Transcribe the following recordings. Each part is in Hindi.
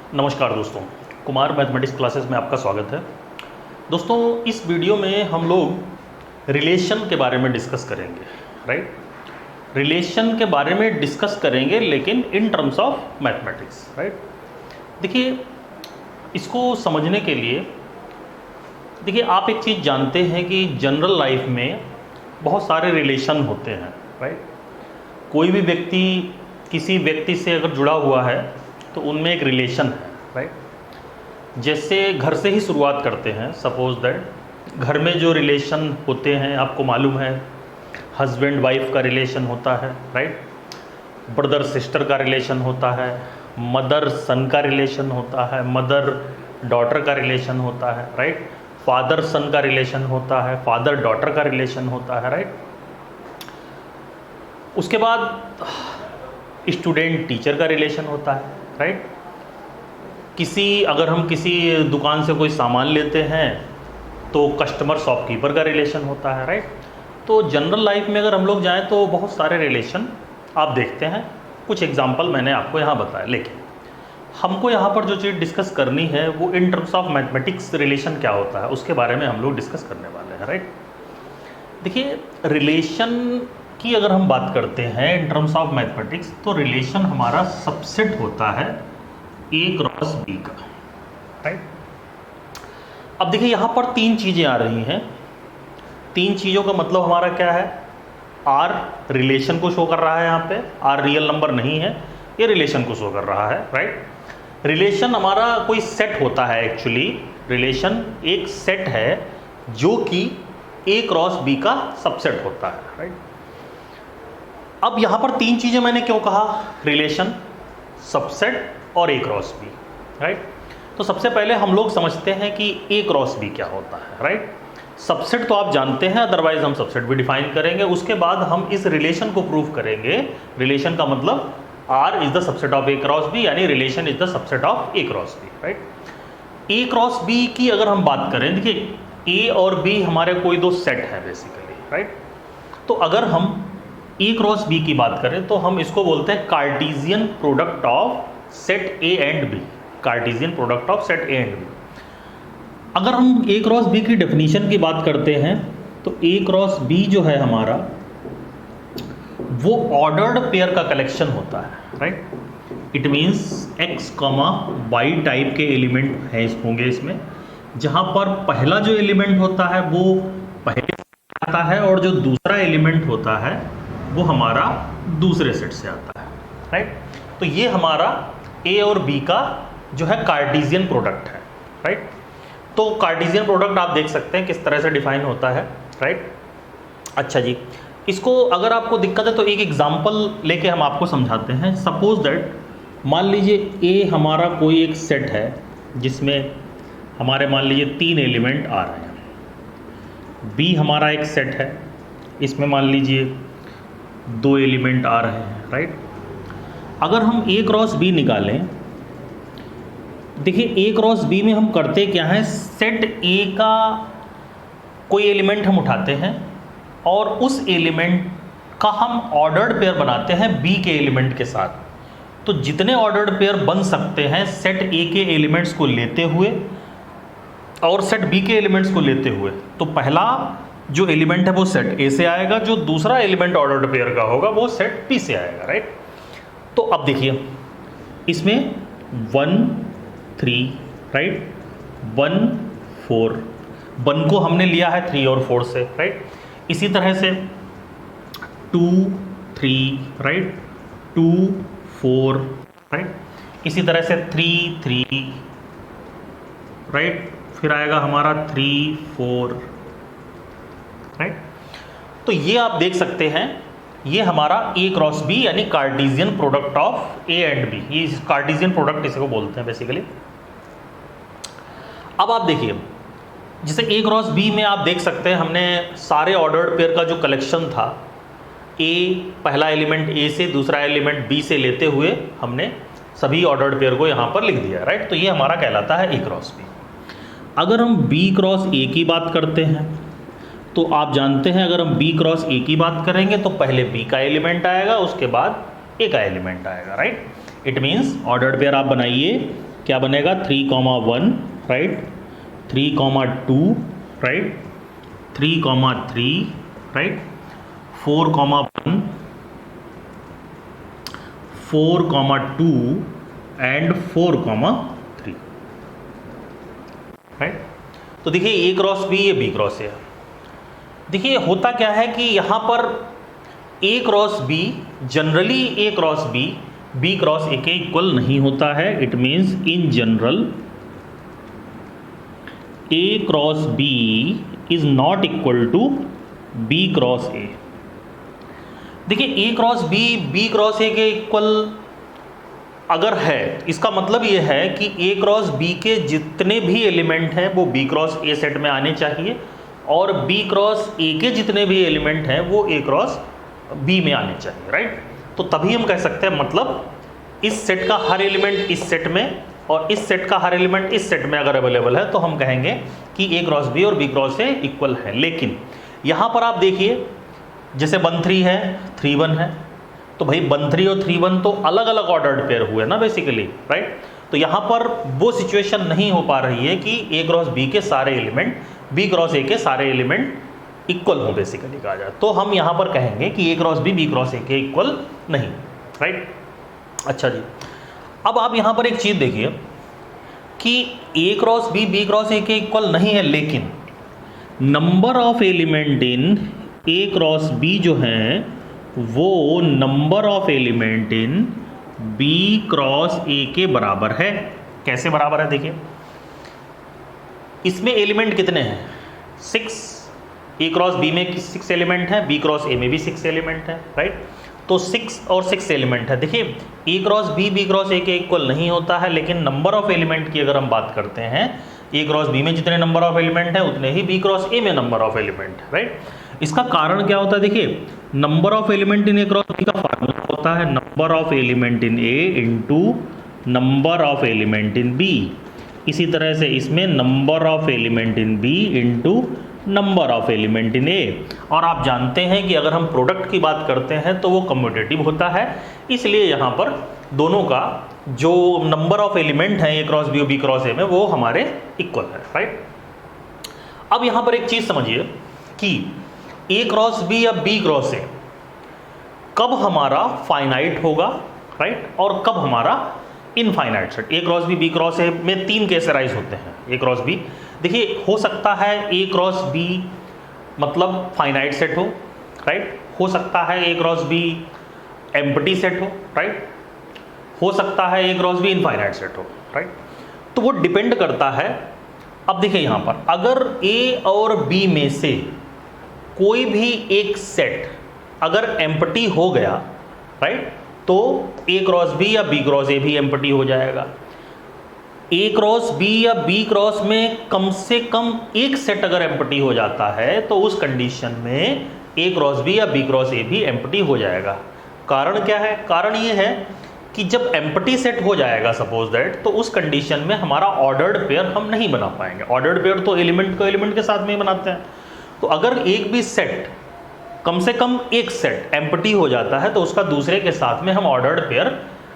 नमस्कार दोस्तों, कुमार मैथमेटिक्स क्लासेस में आपका स्वागत है। दोस्तों, इस वीडियो में हम लोग रिलेशन के बारे में डिस्कस करेंगे, राइट। रिलेशन के बारे में डिस्कस करेंगे लेकिन in terms of mathematics, right. देखिए, इसको समझने के लिए देखिए आप एक चीज़ जानते हैं कि जनरल लाइफ में बहुत सारे रिलेशन होते हैं, राइट। कोई भी व्यक्ति किसी व्यक्ति से अगर जुड़ा हुआ है तो उनमें एक रिलेशन है, राइट। जैसे घर से ही शुरुआत करते हैं। सपोज दैट घर में जो रिलेशन होते हैं आपको मालूम है, हस्बैंड वाइफ का रिलेशन होता है, राइट। ब्रदर सिस्टर का रिलेशन होता है, मदर सन का रिलेशन होता है, मदर डॉटर का रिलेशन होता है, राइट। फादर सन का रिलेशन होता है, फादर डॉटर का रिलेशन होता है, राइट। उसके बाद स्टूडेंट टीचर का रिलेशन होता है, राइट। अगर हम किसी दुकान से कोई सामान लेते हैं तो कस्टमर शॉपकीपर का रिलेशन होता है, राइट। तो जनरल लाइफ में अगर हम लोग जाएं तो बहुत सारे रिलेशन आप देखते हैं। कुछ एग्जांपल मैंने आपको यहाँ बताया, लेकिन हमको यहाँ पर जो चीज़ डिस्कस करनी है वो in terms of mathematics relation क्या होता है उसके बारे में हम लोग डिस्कस करने वाले हैं, राइट। देखिए, रिलेशन की अगर हम बात करते हैं इन टर्म्स ऑफ मैथमेटिक्स तो रिलेशन हमारा सबसेट होता है A क्रॉस B का, राइट। अब देखिए यहाँ पर तीन चीज़ें आ रही हैं। तीन चीज़ों का मतलब हमारा क्या है? R रिलेशन को शो कर रहा है, यहाँ पे R रियल नंबर नहीं है, ये रिलेशन को शो कर रहा है, राइट। रिलेशन हमारा कोई सेट होता है। एक्चुअली रिलेशन एक सेट है जो कि A क्रॉस B का सबसेट होता है, राइट। अब यहाँ पर तीन चीज़ें मैंने क्यों कहा? रिलेशन, सबसेट और A क्रॉस B, राइट। तो सबसे पहले हम लोग समझते हैं कि A क्रॉस B क्या होता है, राइट। सबसेट तो आप जानते हैं, अदरवाइज हम सबसेट भी डिफाइन करेंगे। उसके बाद हम इस रिलेशन को प्रूव करेंगे। रिलेशन का मतलब R is the subset of A cross B, यानी relation is the subset of A cross B, right. A cross B की अगर हम बात करें, देखिए A और B हमारे कोई दो सेट है बेसिकली, राइट। तो अगर हम A क्रॉस B की बात करें तो हम इसको बोलते हैं Cartesian product of set A and B। Cartesian product of set A and B। अगर हम A क्रॉस B की डेफिनेशन की बात करते हैं तो A क्रॉस B जो है हमारा वो ऑर्डर्ड पेयर का कलेक्शन होता है, right. It means X, Y type के एलिमेंट हैं होंगे इसमें, जहां पर पहला जो एलिमेंट होता है वो पहले से आता है और जो दूसरा एलिमेंट होता है वो हमारा दूसरे सेट से आता है, राइट। तो ये हमारा A और B का जो है कार्टेशियन प्रोडक्ट है, राइट। तो कार्टेशियन प्रोडक्ट आप देख सकते हैं किस तरह से डिफाइन होता है, राइट। अच्छा जी, इसको अगर आपको दिक्कत है तो एक एग्जांपल लेके हम आपको समझाते हैं। सपोज दैट मान लीजिए A हमारा कोई एक सेट है जिसमें हमारे मान लीजिए तीन एलिमेंट आ रहे हैं। B हमारा एक सेट है, इसमें मान लीजिए दो एलिमेंट आ रहे हैं, राइट। अगर हम A क्रॉस B निकालें, देखिए A क्रॉस B में हम करते क्या है, सेट A का कोई एलिमेंट हम उठाते हैं और उस एलिमेंट का हम ऑर्डर्ड पेयर बनाते हैं B के एलिमेंट के साथ। तो जितने ऑर्डर्ड पेयर बन सकते हैं सेट A के एलिमेंट्स को लेते हुए और सेट B के एलिमेंट्स को लेते हुए, तो पहला जो एलिमेंट है वो सेट A से आएगा, जो दूसरा एलिमेंट ऑर्डर्ड पेयर का होगा वो सेट B से आएगा, राइट। तो अब देखिए इसमें 1 3, राइट, 1 4, 1 को हमने लिया है 3 और 4 से, राइट। इसी तरह से 2 3, राइट, 2 4, राइट। इसी तरह से 3 3, राइट, फिर आएगा हमारा 3 4, राइट। तो ये आप देख सकते हैं, ये हमारा A क्रॉस B यानी Cartesian product of A and B। ये कार्टेशियन प्रोडक्ट इसे को बोलते हैं बेसिकली। अब आप देखिए, जैसे A क्रॉस B में आप देख सकते हैं हमने सारे ऑर्डर्ड पेयर का जो कलेक्शन था, A पहला एलिमेंट A से, दूसरा एलिमेंट B से लेते हुए हमने सभी ऑर्डर्ड पेयर को यहाँ पर लिख दिया, राइट। तो ये हमारा कहलाता है A क्रॉस B। अगर हम B क्रॉस A की बात करते हैं तो आप जानते हैं अगर हम B क्रॉस A की बात करेंगे तो पहले B का एलिमेंट आएगा, उसके बाद A का एलिमेंट आएगा, right. It means ordered pair आप बनाइए क्या बनेगा 3,1 right, 3,2 right, 3,3 right, 4,1, 4,2 and 4,3 right. तो देखिए ए क्रॉस बी, ये बी क्रॉस ए। देखिए होता क्या है कि यहाँ पर A cross B, generally A cross B cross A के इक्वल नहीं होता है। It means in general A cross B is not equal to B cross A. देखिए A cross B cross A के इक्वल अगर है, इसका मतलब ये है कि ए क्रॉस बी के जितने भी एलिमेंट हैं वो बी क्रॉस ए सेट में आने चाहिए, और बी क्रॉस ए के जितने भी एलिमेंट हैं वो ए क्रॉस बी में आने चाहिए, राइट। तो तभी हम कह सकते हैं, मतलब इस सेट का हर एलिमेंट इस सेट में और इस सेट का हर एलिमेंट इस सेट में अगर अवेलेबल है तो हम कहेंगे कि ए क्रॉस बी और बी क्रॉस ए इक्वल है। लेकिन यहाँ पर आप देखिए, जैसे 1 3 है, 3 1 है, तो भाई 1 3 और 3 1 तो अलग अलग ऑर्डर्ड पेयर हुए ना बेसिकली, राइट। तो यहाँ पर वो सिचुएशन नहीं हो पा रही है कि ए क्रॉस बी के सारे एलिमेंट बी क्रॉस ए के सारे एलिमेंट इक्वल हो बेसिकली कहा जाए। तो हम यहाँ पर कहेंगे कि A cross B cross A के इक्वल नहीं, राइट। अच्छा जी, अब आप यहाँ पर एक चीज़ देखिए कि A cross B cross A के इक्वल नहीं है, लेकिन number of element in A cross B जो है वो number of element in B cross A के बराबर है। कैसे बराबर है देखिए, इसमें एलिमेंट कितने हैं 6, ए क्रॉस बी में 6 एलिमेंट हैं, बी क्रॉस ए में भी 6 एलिमेंट हैं, राइट। तो 6 और 6 एलिमेंट है। देखिए A cross B cross A के इक्वल नहीं होता है, लेकिन नंबर ऑफ एलिमेंट की अगर हम बात करते हैं, ए क्रॉस बी में जितने नंबर ऑफ एलिमेंट हैं उतने ही बी क्रॉस ए में नंबर ऑफ एलिमेंट है, राइट। इसका कारण क्या होता है, देखिए number of element in A cross B का फार्मूला होता है number of element in A into number of element in B. इसी तरह से इसमें number of element in B into number of element in A. और आप जानते हैं कि अगर हम प्रोडक्ट की बात करते हैं तो वो कम्यूटेटिव होता है, इसलिए यहाँ पर दोनों का जो नंबर ऑफ एलिमेंट हैं ए क्रॉस बी और बी क्रॉस ए में वो हमारे इक्वल है, राइट। अब यहाँ पर एक चीज़ समझिए कि ए क्रॉस बी या बी क्रॉस ए कब हमारा फाइनाइट होगा, राइट, और कब हमारा infinite set. A cross B cross A में 3 केस राइज होते हैं। ए क्रॉस बी, देखिए हो सकता है ए क्रॉस बी मतलब फाइनाइट सेट हो, राइट, हो सकता है ए क्रॉस बी एम्प्टी सेट हो, राइट, हो सकता है ए क्रॉस बी इनफाइनाइट सेट हो, राइट। तो वो डिपेंड करता है। अब देखिए यहाँ पर अगर ए और बी में से कोई भी एक सेट अगर एम्प्टी हो गया, राइट, तो ए क्रॉस बी या बी क्रॉस ए भी एम्प्टी हो जाएगा। ए क्रॉस बी या बी क्रॉस में कम से कम एक सेट अगर एम्प्टी हो जाता है तो उस कंडीशन में ए क्रॉस बी या बी क्रॉस ए भी एम्प्टी हो जाएगा। कारण क्या है, कारण ये है कि जब एम्प्टी सेट हो जाएगा सपोज दैट, तो उस कंडीशन में हमारा ऑर्डर्ड पेयर हम नहीं बना पाएंगे। ऑर्डर्ड पेयर तो एलिमेंट को एलिमेंट के साथ में ही बनाते हैं। तो अगर एक भी सेट, कम से कम एक सेट एम्प्टी हो जाता है तो उसका दूसरे के साथ में हम ऑर्डर्ड पेयर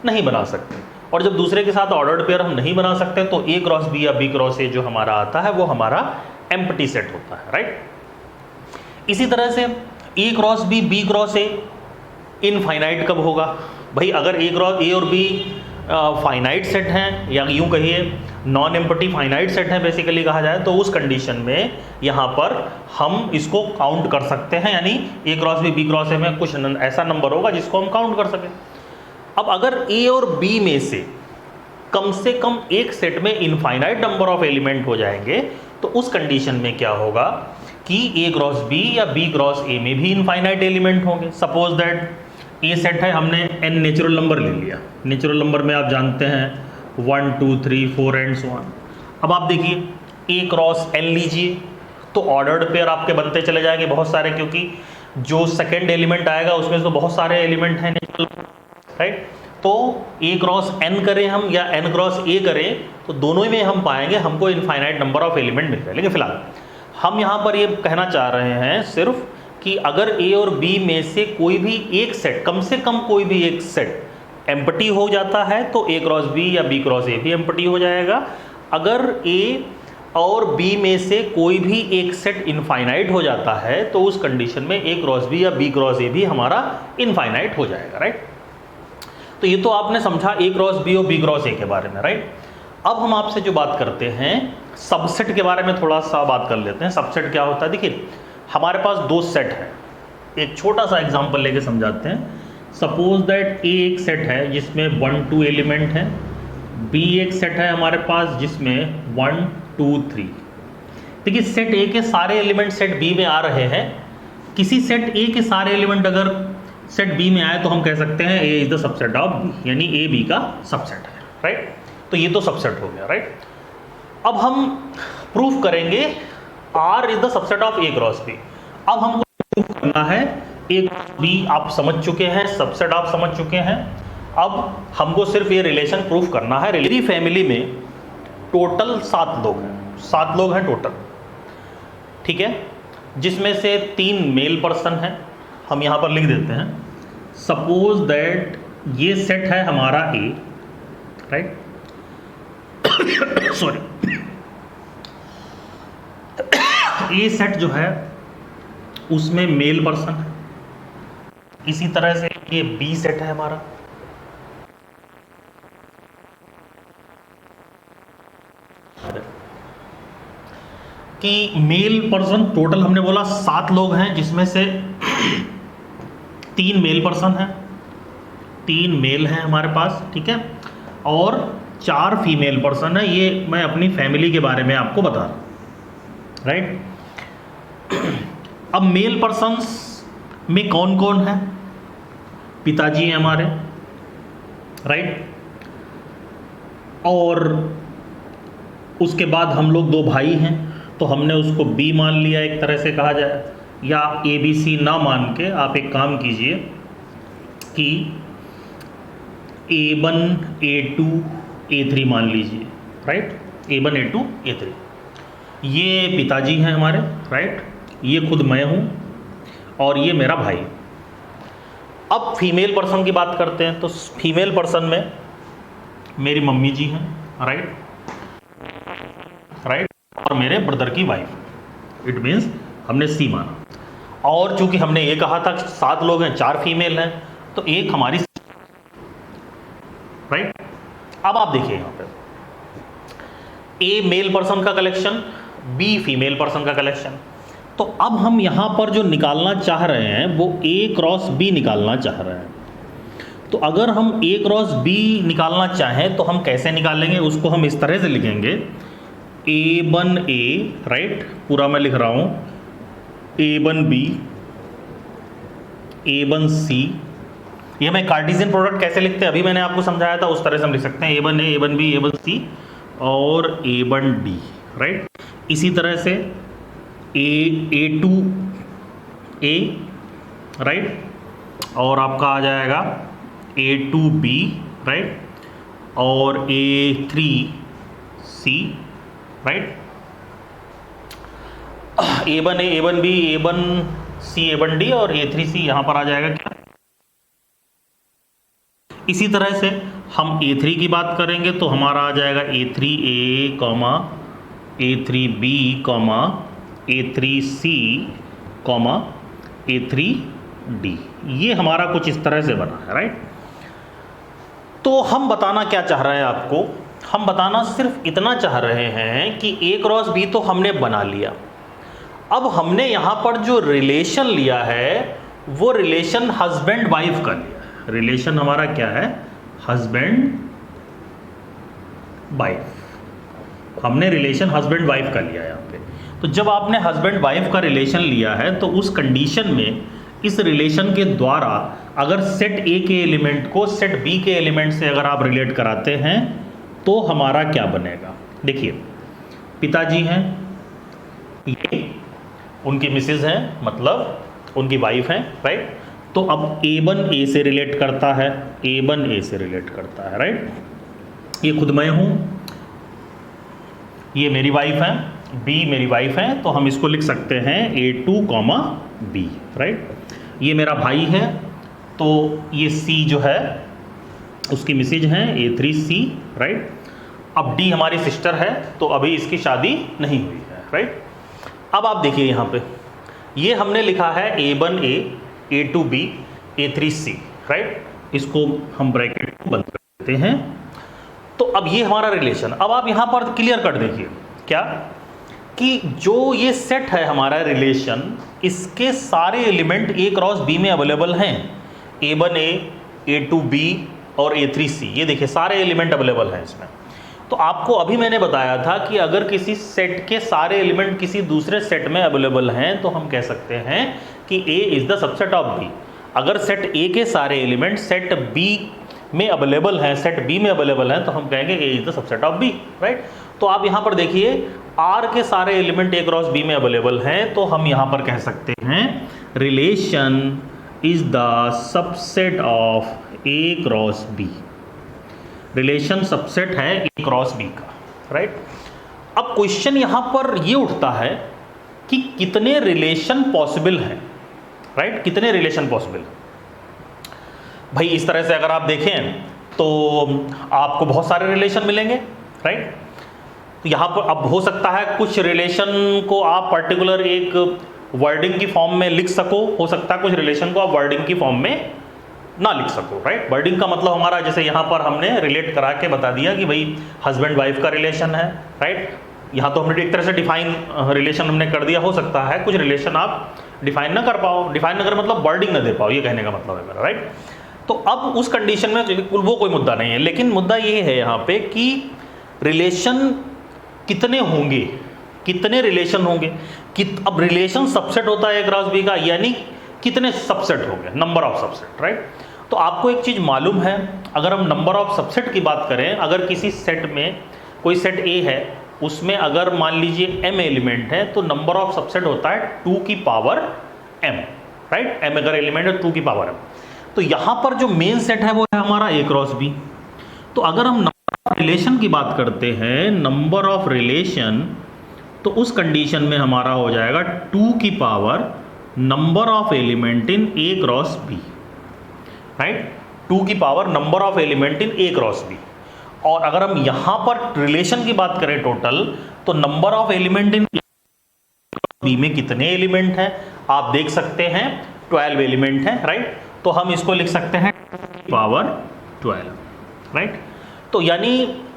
नहीं बना सकते, और जब दूसरे के साथ ऑर्डर्ड पेयर हम नहीं बना सकते तो ए क्रॉस बी या बी क्रॉस ए जो हमारा आता है वो हमारा एम्प्टी सेट होता है, राइट। इसी तरह से A cross B cross A infinite कब होगा, भाई अगर ए क्रॉस ए और बी फाइनाइट सेट हैं, या यूं कहिए नॉन एम्प्टी फाइनाइट सेट है बेसिकली कहा जाए, तो उस कंडीशन में यहाँ पर हम इसको काउंट कर सकते हैं, यानी ए क्रॉस बी क्रॉस ए में कुछ ऐसा नंबर होगा जिसको हम काउंट कर सकें। अब अगर ए और बी में से कम एक सेट में इनफाइनाइट नंबर ऑफ एलिमेंट हो जाएंगे तो उस कंडीशन में क्या होगा कि ए क्रॉस बी या बी क्रॉस ए में भी इनफाइनाइट एलिमेंट होंगे। सपोज दैट ए सेट है, हमने एन नेचुरल नंबर ले लिया। नेचुरल नंबर में आप जानते हैं 1 2 3 4 एंड सो ऑन। अब आप देखिए ए क्रॉस एन लीजिए तो ऑर्डर्ड पेयर आपके बनते चले जाएंगे बहुत सारे, क्योंकि जो सेकेंड एलिमेंट आएगा उसमें तो बहुत सारे एलिमेंट हैं नेचुरल, राइट। तो ए क्रॉस एन करें हम या एन क्रॉस ए करें तो दोनों में हम पाएंगे हमको इनफाइनाइट नंबर ऑफ एलिमेंट मिल जाए। लेकिन फिलहाल हम यहाँ पर ये कहना चाह रहे हैं सिर्फ कि अगर ए और बी में से कोई भी एक सेट, कम से कम कोई भी एक सेट एम्प्टी हो जाता है तो A क्रॉस B या B क्रॉस A भी एम्प्टी हो जाएगा। अगर A और B में से कोई भी एक सेट इनफाइनाइट हो जाता है तो उस कंडीशन में A क्रॉस B या B क्रॉस A भी हमारा इनफाइनाइट हो जाएगा, राइट। तो ये तो आपने समझा A क्रॉस B और B क्रॉस A के बारे में, राइट। अब हम आपसे जो बात करते हैं सबसेट के बारे में थोड़ा सा बात कर लेते हैं। सबसेट क्या होता है? देखिए हमारे पास दो सेट है, एक छोटा सा एग्जांपल लेके समझाते हैं। सपोज दैट A एक सेट है जिसमें 1 2 एलिमेंट है, B एक सेट है हमारे पास जिसमें 1 2 3। देखिए सेट A के सारे एलिमेंट सेट B में आ रहे हैं। किसी सेट A के सारे एलिमेंट अगर सेट B में आए तो हम कह सकते हैं A is the subset of B, यानी A B का सबसेट है, राइट। तो ये तो सबसेट हो गया, राइट। अब हम प्रूफ करेंगे R is the subset of A cross B। अब हमको प्रूफ करना है A क्रॉस B आप समझ चुके हैं, सबसेट आप समझ चुके हैं। अब हमको सिर्फ ये रिलेशन प्रूफ करना है। मेरी फैमिली में टोटल 7 लोग हैं, 7 लोग हैं टोटल, ठीक है, जिसमें से 3 मेल पर्सन हैं। हम यहाँ पर लिख देते हैं सपोज दैट ये सेट है हमारा A, right. Sorry, A set जो है उसमें मेल पर्सन है। इसी तरह से ये B सेट है हमारा, कि मेल पर्सन टोटल हमने बोला 7 लोग हैं, जिसमें से 3 मेल पर्सन हैं, 3 मेल हैं हमारे पास, ठीक है, और 4 फीमेल पर्सन है। ये मैं अपनी फैमिली के बारे में आपको बता रहा हूँ, राइट। अब मेल पर्सन्स में कौन कौन है? पिताजी हैं हमारे, राइट, और उसके बाद हम लोग 2 भाई हैं, तो हमने उसको B मान लिया एक तरह से कहा जाए, या ABC ना मान के आप एक काम कीजिए कि A1 A2 A3 मान लीजिए, राइट। A1 A2 A3 ये पिताजी हैं हमारे, राइट, ये खुद मैं हूँ और ये मेरा भाई। अब फीमेल पर्सन की बात करते हैं, तो फीमेल पर्सन में मेरी मम्मी जी हैं, राइट, राइट, और मेरे ब्रदर की वाइफ। इट मीन्स हमने C माना। और चूंकि हमने ये कहा था 7 लोग हैं, 4 फीमेल हैं, तो एक हमारी, राइट। अब आप देखिए यहाँ पे A मेल पर्सन का कलेक्शन, B फीमेल पर्सन का कलेक्शन। तो अब हम यहाँ पर जो निकालना चाह रहे हैं वो A क्रॉस B निकालना चाह रहे हैं। तो अगर हम A क्रॉस B निकालना चाहें तो हम कैसे निकालेंगे? उसको हम इस तरह से लिखेंगे A1A, राइट, पूरा मैं लिख रहा हूँ, A1B A1C। ये मैं कार्टेशियन प्रोडक्ट कैसे लिखते हैं अभी मैंने आपको समझाया था, उस तरह से हम लिख सकते हैं A1A A1B A1C और A1D, राइट। इसी तरह से A2A, राइट, और आपका आ जाएगा A2B, राइट, और A3C, right. A1A A1B A1C A1D और A3C यहाँ पर आ जाएगा क्या? इसी तरह से हम A3 की बात करेंगे तो हमारा आ जाएगा A3A, A3B, A3C, A3D। ये हमारा कुछ इस तरह से बना है, राइट। तो हम बताना क्या चाह रहे हैं आपको? हम बताना सिर्फ इतना चाह रहे हैं कि A क्रॉस B तो हमने बना लिया। अब हमने यहाँ पर जो रिलेशन लिया है वो रिलेशन हस्बैंड वाइफ का लिया है। रिलेशन हमारा क्या है? Husband wife. हमने रिलेशन हस्बैंड वाइफ का लिया है यहाँ पे। तो जब आपने हस्बैंड वाइफ का रिलेशन लिया है तो उस कंडीशन में इस रिलेशन के द्वारा अगर सेट A के एलिमेंट को सेट B के एलिमेंट से अगर आप रिलेट कराते हैं तो हमारा क्या बनेगा? देखिए पिताजी हैं, ये उनकी मिसेज हैं, मतलब उनकी वाइफ हैं, राइट। तो अब A1 A से रिलेट करता है, A1 A से रिलेट करता है, राइट। ये खुद मैं हूँ, ये मेरी वाइफ है, B मेरी वाइफ है, तो हम इसको लिख सकते हैं A2, B, राइट। ये मेरा भाई है, तो ये C जो है उसकी मिसेज हैं A3C, राइट। अब D हमारी सिस्टर है, तो अभी इसकी शादी नहीं हुई है, राइट। अब आप देखिए यहाँ पे ये हमने लिखा है A1A, A2B, A3C, राइट। इसको हम ब्रैकेट को बंद कर देते हैं। तो अब ये हमारा रिलेशन, अब आप यहाँ पर क्लियर कर देखिए क्या कि जो ये सेट है हमारा रिलेशन, इसके सारे एलिमेंट A क्रॉस B में अवेलेबल हैं। A1A, A2B और A3C, ये देखिए सारे एलिमेंट अवेलेबल हैं इसमें। तो आपको अभी मैंने बताया था कि अगर किसी सेट के सारे एलिमेंट किसी दूसरे सेट में अवेलेबल हैं तो हम कह सकते हैं कि A is the subset of B। अगर सेट A के सारे एलिमेंट सेट B में अवेलेबल हैं, सेट B में अवेलेबल हैं, तो हम कहेंगे A is the subset of B, right. तो आप यहाँ पर देखिए R के सारे एलिमेंट A क्रॉस B में अवेलेबल हैं, तो हम यहाँ पर कह सकते हैं relation is the subset of A cross B। Relation subset है A क्रॉस B का, राइट। अब क्वेश्चन यहाँ पर ये उठता है कि कितने रिलेशन पॉसिबल हैं, राइट। कितने रिलेशन पॉसिबल हैं भाई। इस तरह से अगर आप देखें तो आपको बहुत सारे रिलेशन मिलेंगे, राइट। तो यहाँ पर अब हो सकता है कुछ रिलेशन को आप पर्टिकुलर एक वर्डिंग की फॉर्म में लिख सको, हो सकता है कुछ रिलेशन को आप वर्डिंग की फॉर्म में ना लिख सको, राइट। वर्डिंग का मतलब हमारा जैसे यहाँ पर हमने रिलेट करा के बता दिया कि भाई हस्बैंड वाइफ का रिलेशन है, राइट। यहाँ तो हमने एक तरह से डिफाइन रिलेशन हमने कर दिया। हो सकता है कुछ रिलेशन आप डिफाइन ना कर पाओ, डिफाइन ना कर मतलब वर्डिंग ना दे पाओ, ये कहने का मतलब है मेरा, राइट। तो अब उस कंडीशन में वो कोई मुद्दा नहीं है, लेकिन मुद्दा ये है यहाँ पे कि रिलेशन कितने होंगे, कितने रिलेशन होंगे। अब रिलेशन सबसेट होता है A क्रॉस B का, यानी कितने सबसेट होंगे, नंबर ऑफ सबसेट, राइट। तो आपको एक चीज़ मालूम है, अगर हम नंबर ऑफ सबसेट की बात करें, अगर किसी सेट में कोई सेट A है, उसमें अगर मान लीजिए M एलिमेंट है, तो नंबर ऑफ सबसेट होता है 2 की पावर M, राइट। M अगर एलिमेंट है 2 की पावर M। तो यहाँ पर जो मेन सेट है वो है हमारा A क्रॉस B। तो अगर हम नंबर ऑफ रिलेशन की बात करते हैं, नंबर ऑफ रिलेशन, तो उस कंडीशन में हमारा हो जाएगा 2 की power number of element in A cross B, right. 2 की power number of element in A cross B। और अगर हम यहाँ पर रिलेशन की बात करें टोटल, तो number of element in B में कितने एलिमेंट हैं आप देख सकते हैं, 12 एलिमेंट हैं, राइट। तो हम इसको लिख सकते हैं पावर 12, राइट। तो यानी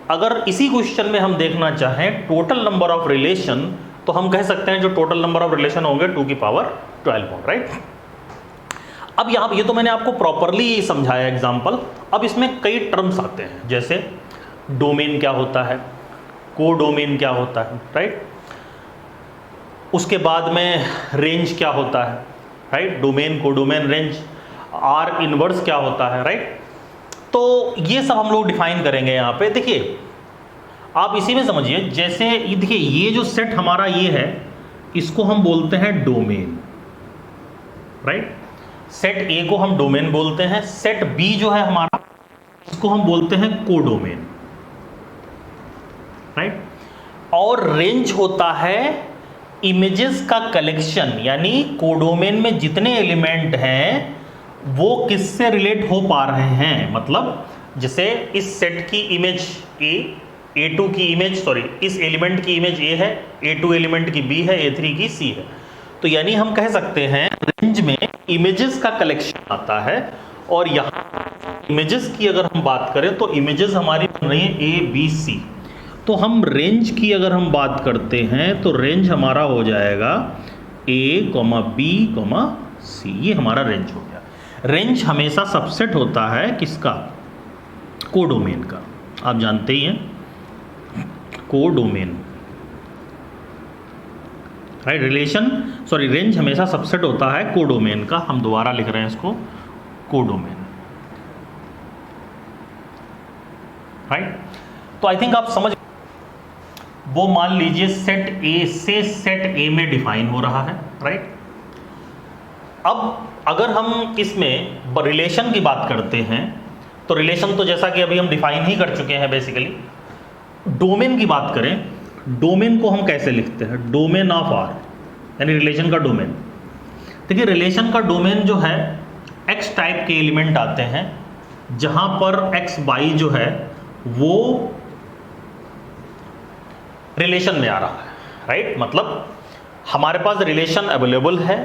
अगर इसी क्वेश्चन में हम देखना चाहें टोटल नंबर ऑफ रिलेशन, तो हम कह सकते हैं जो टोटल नंबर ऑफ रिलेशन होंगे 2 की पावर 12 होंगे, राइट। अब यहाँ ये तो मैंने आपको प्रॉपरली समझाया एग्जाम्पल। अब इसमें कई टर्म्स आते हैं, जैसे डोमेन क्या होता है, कोडोमेन क्या होता है, राइट। उसके बाद में रेंज क्या होता है, right. Domain, codomain, range, are inverse क्या होता है, राइट। तो ये सब हम लोग डिफाइन करेंगे यहाँ पे। देखिए आप इसी में समझिए, जैसे देखिए ये जो सेट हमारा ये है, इसको हम बोलते हैं डोमेन, राइट। सेट ए को हम डोमेन बोलते हैं। सेट बी जो है हमारा, इसको हम बोलते हैं कोडोमेन, राइट। और रेंज होता है इमेजेस का कलेक्शन, यानी कोडोमेन में जितने एलिमेंट हैं वो किससे रिलेट हो पा रहे हैं। मतलब जैसे इस सेट की इमेज A2 की इमेज, सॉरी इस एलिमेंट की इमेज A है, A2 एलिमेंट की B है, A3 की C है। तो यानी हम कह सकते हैं रेंज में इमेजेस का कलेक्शन आता है। और यहाँ इमेजेस की अगर हम बात करें तो इमेजेस हमारी बन रही है A, B, C। तो हम रेंज की अगर हम बात करते हैं तो रेंज हमारा हो जाएगा A, B, C। ये हमारा रेंज हो गया। रेंज हमेशा सबसेट होता है किसका, कोडोमेन का, आप जानते ही हैं codomain, right. Relation sorry range हमेशा सबसेट होता है कोडोमेन का। हम दोबारा लिख रहे हैं इसको, कोडोमेन, राइट। तो आई थिंक आप समझ, वो मान लीजिए सेट ए से सेट ए में डिफाइन हो रहा है, राइट। अब अगर हम इसमें रिलेशन की बात करते हैं, तो रिलेशन तो जैसा कि अभी हम डिफाइन ही कर चुके हैं बेसिकली। डोमेन की बात करें, डोमेन को हम कैसे लिखते हैं, डोमेन ऑफ आर, यानी रिलेशन का डोमेन। देखिए रिलेशन का डोमेन जो है, एक्स टाइप के एलिमेंट आते हैं, जहां पर एक्स वाई जो है वो रिलेशन में आ रहा है, राइट। मतलब हमारे पास रिलेशन अवेलेबल है,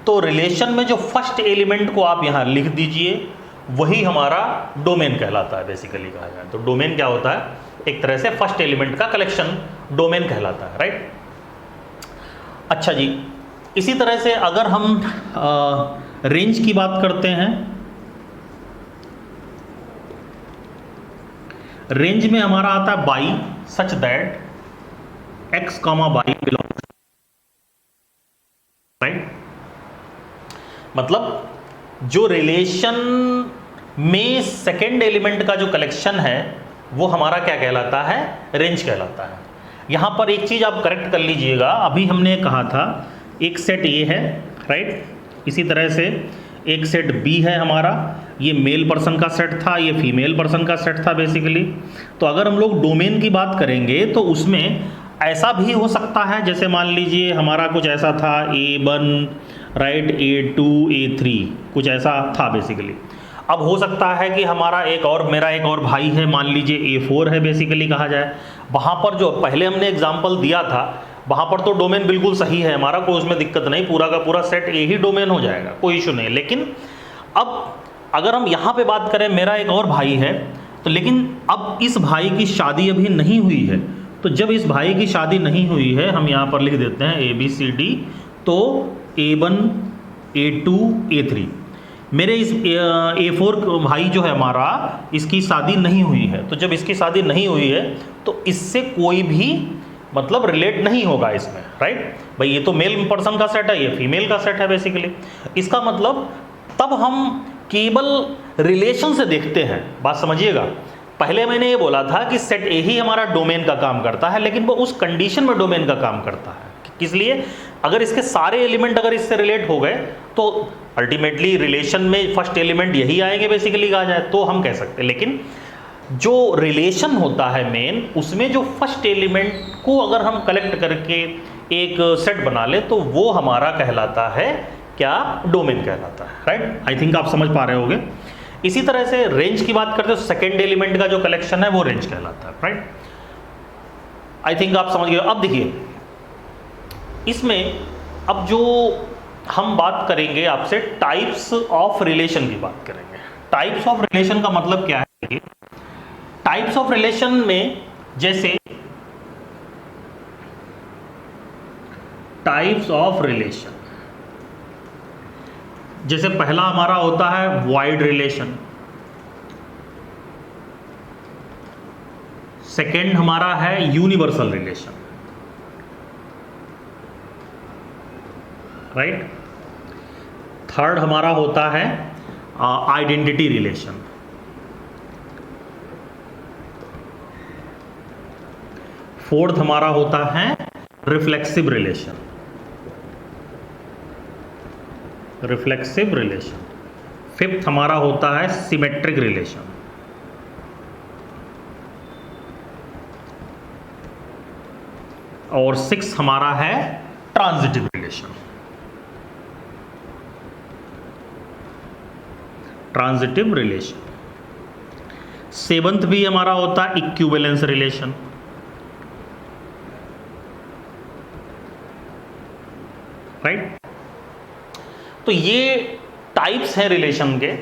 तो रिलेशन में जो फर्स्ट एलिमेंट को आप यहां लिख दीजिए, वही हमारा डोमेन कहलाता है। बेसिकली कहा जाए तो डोमेन क्या होता है, एक तरह से फर्स्ट एलिमेंट का कलेक्शन डोमेन कहलाता है, राइट। अच्छा जी, इसी तरह से अगर हम रेंज की बात करते हैं, रेंज में हमारा आता है by such that x comma y belongs, right. मतलब जो रिलेशन में सेकेंड एलिमेंट का जो कलेक्शन है वो हमारा क्या कहलाता है, रेंज कहलाता है। यहां पर एक चीज आप करेक्ट कर लीजिएगा, अभी हमने कहा था एक सेट ए है, राइट। इसी तरह से एक सेट बी है हमारा, ये मेल पर्सन का सेट था, ये फीमेल पर्सन का सेट था बेसिकली। तो अगर हम लोग डोमेन की बात करेंगे तो उसमें ऐसा भी हो सकता है, जैसे मान लीजिए हमारा कुछ ऐसा था A1, राइट, A2, A3, कुछ ऐसा था बेसिकली। अब हो सकता है कि हमारा मेरा एक और भाई है, मान लीजिए A4 है बेसिकली कहा जाए। वहाँ पर जो पहले हमने एग्जाम्पल दिया था वहाँ पर तो डोमेन बिल्कुल सही है हमारा, कोई उसमें दिक्कत नहीं, पूरा का पूरा सेट ए ही डोमेन हो जाएगा, कोई इशू नहीं। लेकिन अब अगर हम यहाँ पे बात करें, मेरा एक और भाई है, तो लेकिन अब इस भाई की शादी अभी नहीं हुई है, तो जब इस भाई की शादी नहीं हुई है, हम यहाँ पर लिख देते हैं ABCD, तो A1, A2, A3। मेरे इस A4 भाई जो है हमारा, इसकी शादी नहीं हुई है, तो जब इसकी शादी नहीं हुई है तो इससे कोई भी मतलब रिलेट नहीं होगा इसमें, राइट। भाई ये तो मेल पर्सन का सेट है, ये फीमेल का सेट है बेसिकली। इसका मतलब तब हम केवल रिलेशन से देखते हैं, बात समझिएगा। पहले मैंने ये बोला था कि सेट ए ही हमारा डोमेन का काम करता है, लेकिन वो उस कंडीशन में डोमेन का काम करता है। किस लिए, अगर इसके सारे एलिमेंट अगर इससे रिलेट हो गए तो अल्टीमेटली रिलेशन में फर्स्ट एलिमेंट यही आएंगे बेसिकली कहा जाए तो हम कह सकते हैं। लेकिन जो रिलेशन होता है मेन, उसमें जो फर्स्ट एलिमेंट को अगर हम कलेक्ट करके एक सेट बना ले तो वो हमारा कहलाता है क्या, डोमेन कहलाता है, राइट। आई थिंक आप समझ पा रहे होंगे। इसी तरह से रेंज की बात करते हो, सेकेंड एलिमेंट का जो कलेक्शन है वो रेंज कहलाता है, राइट। आई थिंक आप समझ गए। अब देखिए इसमें अब जो हम बात करेंगे आपसे टाइप्स ऑफ रिलेशन की बात करेंगे। टाइप्स ऑफ रिलेशन का मतलब क्या है, टाइप्स ऑफ रिलेशन में जैसे टाइप्स ऑफ रिलेशन, जैसे पहला हमारा होता है वॉइड रिलेशन, सेकेंड हमारा है यूनिवर्सल रिलेशन, राइट। थर्ड हमारा होता है आइडेंटिटी रिलेशन, फोर्थ हमारा होता है रिफ्लेक्सिव रिलेशन, फिफ्थ हमारा होता है सिमेट्रिक रिलेशन, और सिक्स हमारा है ट्रांजिटिव रिलेशन। सेवंथ भी हमारा होता है इक्विवेलेंस रिलेशन, राइट। तो ये टाइप्स हैं रिलेशन के,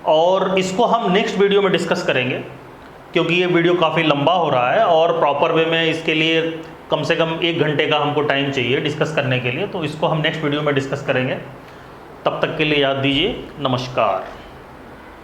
और इसको हम नेक्स्ट वीडियो में डिस्कस करेंगे, क्योंकि ये वीडियो काफ़ी लंबा हो रहा है और प्रॉपर वे में इसके लिए कम से कम 1 घंटे का हमको टाइम चाहिए डिस्कस करने के लिए। तो इसको हम नेक्स्ट वीडियो में डिस्कस करेंगे। तब तक के लिए याद दीजिए, नमस्कार।